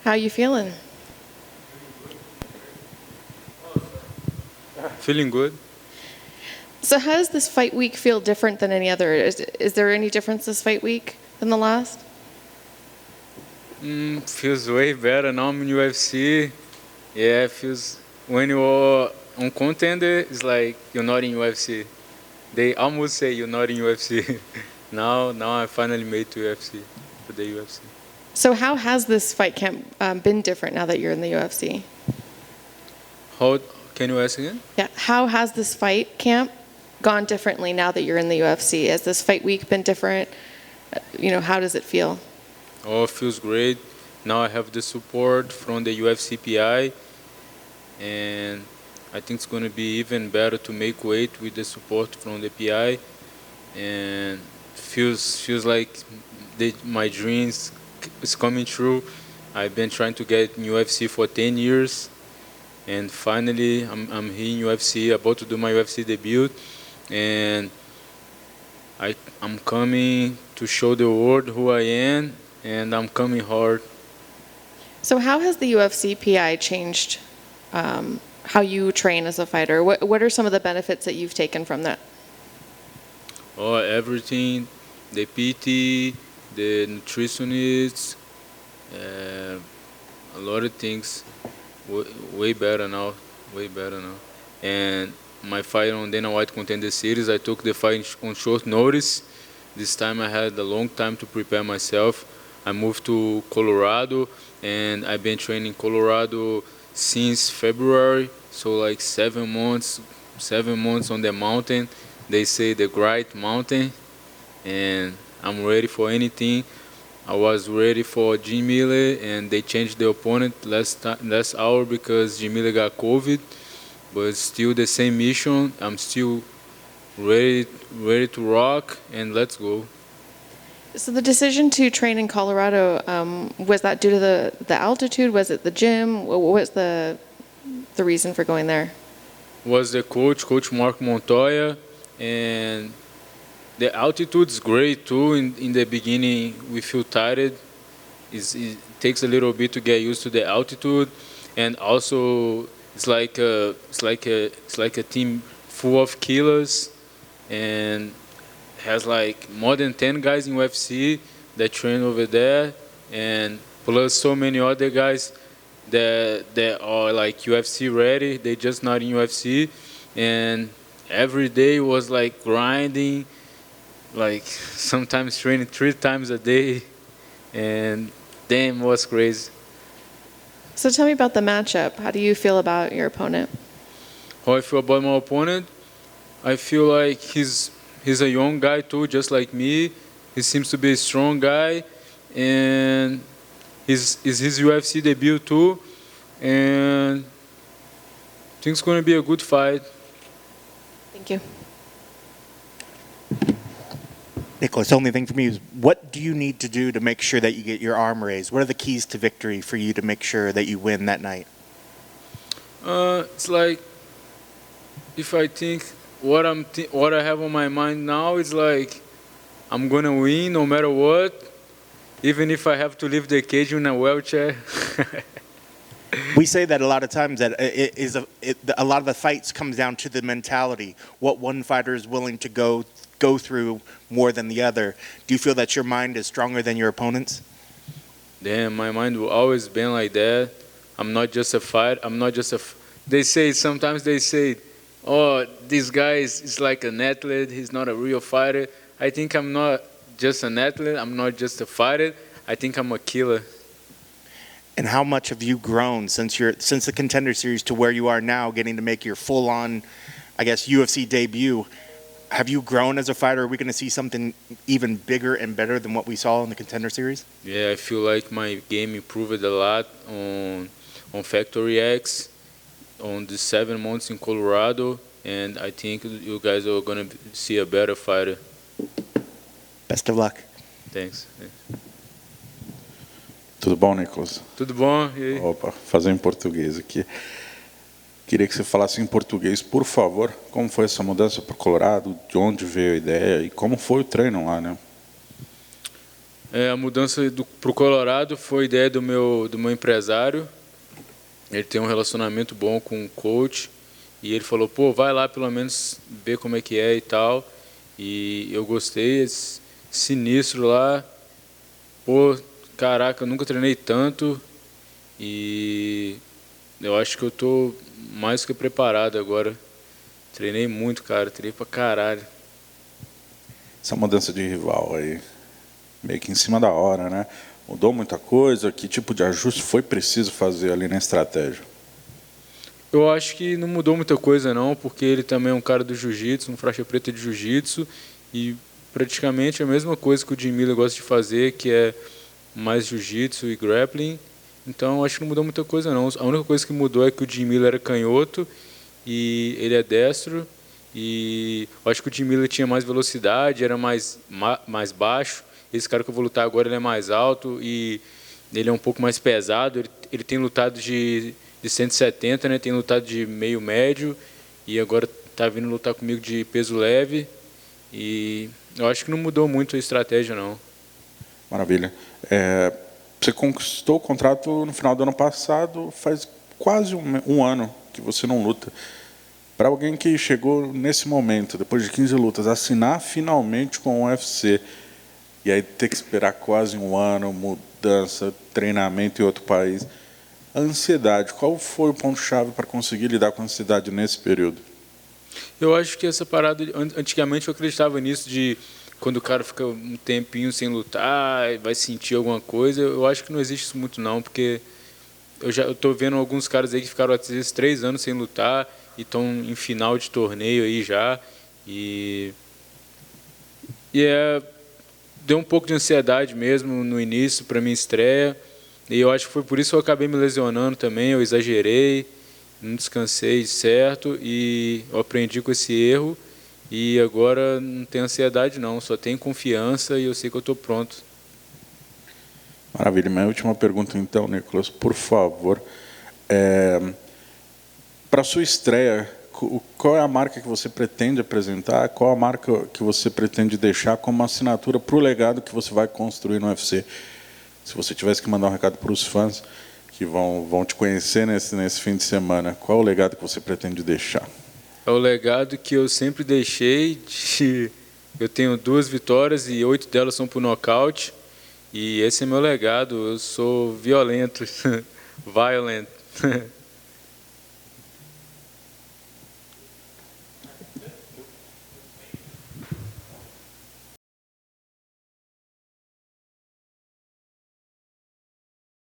How you feeling? Feeling good. So how does this fight week feel different than any other? Is there any difference this fight week than the last? Feels way better now I'm in UFC. Yeah, feels when you're on contender, it's like you're not in UFC. They almost say you're not in UFC. now I finally made to UFC, to the UFC. So how has this fight camp been different now that you're in the UFC? How can you ask again? Yeah, how has this fight camp gone differently now that you're in the UFC? Has this fight week been different? How does it feel? Oh, it feels great. Now I have the support from the UFC PI, and I think it's going to be even better to make weight with the support from the PI, and feels like my dreams is coming true. I've been trying to get in UFC for 10 years, and finally I'm here in UFC, about to do my UFC debut, and I'm coming to show the world who I am, and I'm coming hard. So how has the UFC PI changed how you train as a fighter? What are some of the benefits that you've taken from that? Oh, everything, the PT, the nutritionists, a lot of things, way better now, way better now. And my fight on Dana White Contender Series, I took the fight on short notice. This time I had a long time to prepare myself. I moved to Colorado, and I've been training in Colorado since February, so like 7 months on the mountain. They say the Great Mountain, and I'm ready for anything. I was ready for Jim Miller, and they changed the opponent last hour because Jim Miller got COVID, but still the same mission. I'm still ready to rock, and let's go. So the decision to train in Colorado, was that due to the altitude? Was it the gym? What was the reason for going there? Was the Coach Mark Montoya, and the altitude is great too. In the beginning, we feel tired. It takes a little bit to get used to the altitude, and also it's like a team full of killers, and has like more than 10 guys in UFC that train over there, and plus so many other guys that are like UFC ready. They just not in UFC, and every day was like grinding, like sometimes training 3 times a day, and damn, was crazy. So tell me about the matchup. How do you feel about your opponent? How I feel about my opponent? I feel like he's a young guy too, just like me. He seems to be a strong guy, and is his UFC debut too, and I think it's going to be a good fight. Thank you. Nikolas, the only thing for me is, what do you need to do to make sure that you get your arm raised? What are the keys to victory for you to make sure that you win that night? It's like, if I think what I have on my mind now is like, I'm gonna win no matter what, even if I have to leave the cage in a wheelchair. We say that a lot of times, that a lot of the fights comes down to the mentality, what one fighter is willing to go through more than the other. Do you feel that your mind is stronger than your opponent's? Damn, my mind will always been like that. I'm not just a fighter. Sometimes they say, oh, this guy is like an athlete. He's not a real fighter. I think I'm not just an athlete. I'm not just a fighter. I think I'm a killer. And how much have you grown since the Contender Series to where you are now, getting to make your full-on, I guess, UFC debut? Have you grown as a fighter? Are we going to see something even bigger and better than what we saw in the Contender Series? Yeah, I feel like my game improved a lot on Factory X, on the 7 months in Colorado, and I think you guys are going to see a better fighter. Best of luck. Thanks. Tudo bom, Nikolas? Tudo bom? E aí? Opa, fazer em português aqui. Queria que você falasse em português, por favor, como foi essa mudança para o Colorado, de onde veio a ideia e como foi o treino lá, né? A mudança para o Colorado foi ideia do meu empresário. Ele tem um relacionamento bom com o coach e ele falou, pô, vai lá pelo menos ver como é que é e tal. E eu gostei, sinistro lá. Pô, caraca, eu nunca treinei tanto e eu acho que eu tô mais que preparado agora. Treinei muito, cara, treinei pra caralho. Essa mudança de rival aí, meio que em cima da hora, né? Mudou muita coisa? Que tipo de ajuste foi preciso fazer ali na estratégia? Eu acho que não mudou muita coisa não, porque ele também é um cara do jiu-jitsu, um faixa preta de jiu-jitsu, e praticamente a mesma coisa que o Jim Miller gosta de fazer, que é mais jiu-jitsu e grappling. Então acho que não mudou muita coisa não. A única coisa que mudou é que o Jim Miller era canhoto e ele é destro. E eu acho que o Jim Miller tinha mais velocidade, era mais baixo. Esse cara que eu vou lutar agora ele é mais alto e ele é um pouco mais pesado. Ele tem lutado de 170, né? Tem lutado de meio médio e agora está vindo lutar comigo de peso leve. E eu acho que não mudou muito a estratégia não. Maravilha. Você conquistou o contrato no final do ano passado, faz quase um ano que você não luta. Para alguém que chegou nesse momento, depois de 15 lutas, assinar finalmente com o UFC, e aí ter que esperar quase um ano, mudança, treinamento em outro país, a ansiedade, qual foi o ponto-chave para conseguir lidar com a ansiedade nesse período? Eu acho que essa parada, antigamente eu acreditava nisso de quando o cara fica um tempinho sem lutar, vai sentir alguma coisa. Eu acho que não existe isso muito não, porque eu tô vendo alguns caras aí que ficaram às vezes 3 anos sem lutar e estão em final de torneio aí já. E deu um pouco de ansiedade mesmo no início para minha estreia. E eu acho que foi por isso que eu acabei me lesionando também. Eu exagerei, não descansei certo e eu aprendi com esse erro. E agora não tenho ansiedade não, só tenho confiança e eu sei que eu estou pronto. Maravilha. Minha última pergunta então, Nikolas, por favor. Para a sua estreia, qual é a marca que você pretende apresentar? Qual a marca que você pretende deixar como assinatura para o legado que você vai construir no UFC? Se você tivesse que mandar um recado para os fãs que vão te conhecer nesse fim de semana, qual é o legado que você pretende deixar? É o legado que eu sempre deixei. Eu tenho 2 vitórias e 8 delas são por nocaute. E esse é meu legado. Eu sou violento, violent.